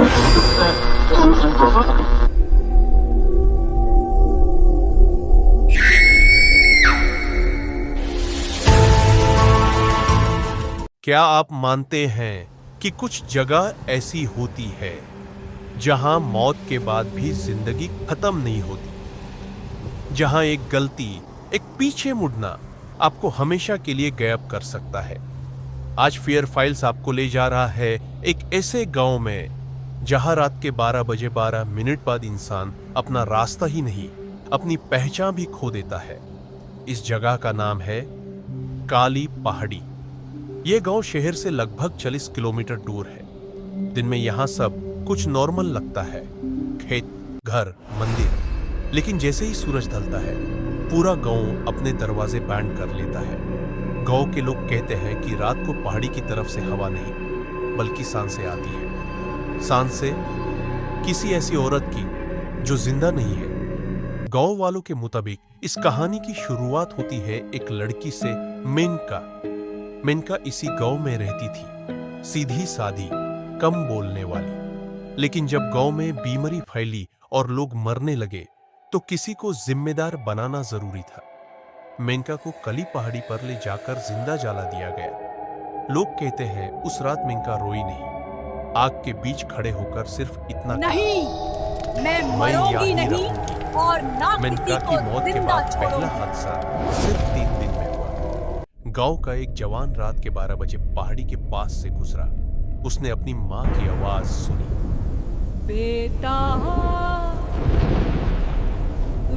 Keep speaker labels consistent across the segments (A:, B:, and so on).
A: क्या आप मानते हैं कि कुछ जगह ऐसी होती है जहां मौत के बाद भी जिंदगी खत्म नहीं होती, जहां एक गलती, एक पीछे मुड़ना आपको हमेशा के लिए गायब कर सकता है। आज फियर फाइल्स आपको ले जा रहा है एक ऐसे गांव में जहां रात के 12 बजे 12 मिनट बाद इंसान अपना रास्ता ही नहीं, अपनी पहचान भी खो देता है। इस जगह का नाम है काली पहाड़ी। यह गांव शहर से लगभग 40 किलोमीटर दूर है। दिन में यहां सब कुछ नॉर्मल लगता है, खेत, घर, मंदिर। लेकिन जैसे ही सूरज ढलता है, पूरा गांव अपने दरवाजे बैंड कर लेता है। गांव के लोग कहते हैं कि रात को पहाड़ी की तरफ से हवा नहीं बल्कि सांसें आती है। सांसें किसी ऐसी औरत की जो जिंदा नहीं है। गांव वालों के मुताबिक इस कहानी की शुरुआत होती है एक लड़की से, मेनका। मेनका इसी गांव में रहती थी, सीधी सादी, कम बोलने वाली। लेकिन जब गांव में बीमारी फैली और लोग मरने लगे तो किसी को जिम्मेदार बनाना जरूरी था। मेनका को कली पहाड़ी पर ले जाकर जिंदा जला दिया गया। लोग कहते हैं उस रात मेनका रोई नहीं, आग के बीच खड़े होकर सिर्फ इतना
B: नहीं, मैं मरूंगी नहीं और ना
A: मेनका
B: किसी को
A: की मौत के
B: जिंदा
A: बाद पहला हादसा सिर्फ 3 दिन में हुआ। गांव का एक जवान रात के 12 बजे पहाड़ी के पास से गुजरा। उसने अपनी मां की आवाज सुनी,
B: बेटा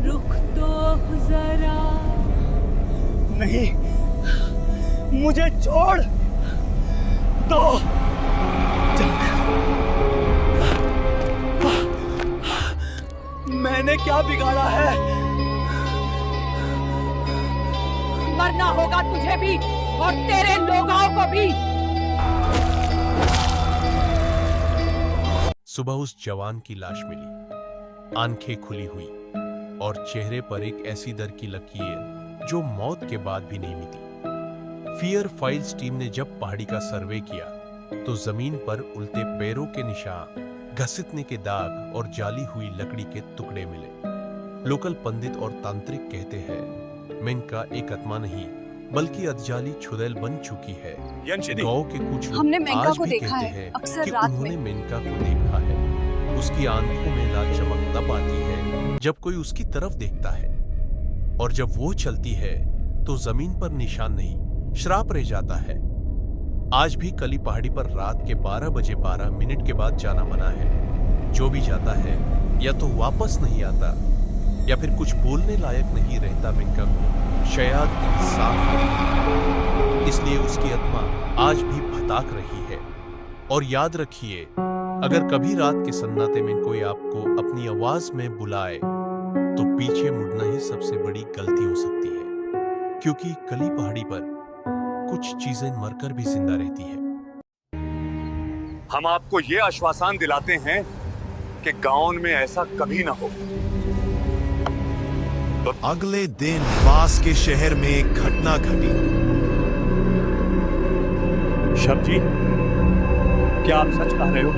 B: रुक तो जरा।
C: नहीं, मुझे छोड़ दो। मैंने क्या बिगाड़ा है?
B: मरना होगा तुझे भी और तेरे लोगों को भी।
A: सुबह उस जवान की लाश मिली, आंखें खुली हुई और चेहरे पर एक ऐसी डर की लकीर जो मौत के बाद भी नहीं मिटी। फियर फाइल्स टीम ने जब पहाड़ी का सर्वे किया तो जमीन पर उल्टे पैरों के निशान, घसीटने के दाग और जाली हुई लकड़ी के टुकड़े मिले। लोकल पंडित और तांत्रिक कहते हैं मेनका एक आत्मा नहीं बल्कि अधजाली छुड़ैल बन चुकी है। गांव के कुछ लोग आज भी कहते हैं कि उन्होंने मेनका को देखा है। उसकी आंखों में लाल चमक तब आती है जब कोई उसकी तरफ देखता है, और जब वो चलती है तो जमीन पर निशान नहीं, श्राप रह जाता है। आज भी कली पहाड़ी पर रात के 12 बजे 12 मिनट के बाद जाना मना है। जो भी जाता है या तो वापस नहीं आता या फिर कुछ बोलने लायक नहीं रहता। मेनका को शायद इंसाफ नहीं, इसलिए उसकी आत्मा आज भी भटक रही है। और याद रखिए, अगर कभी रात के सन्नाटे में कोई आपको अपनी आवाज में बुलाए तो पीछे मुड़ना ही सबसे बड़ी गलती हो सकती है, क्योंकि कली पहाड़ी पर कुछ चीजें मरकर भी जिंदा रहती है।
D: हम आपको ये आश्वासन दिलाते हैं कि गांव में ऐसा कभी ना हो।
E: तो अगले दिन पास के शहर में एक घटना घटी।
D: शब जी, क्या आप सच कह रहे हो?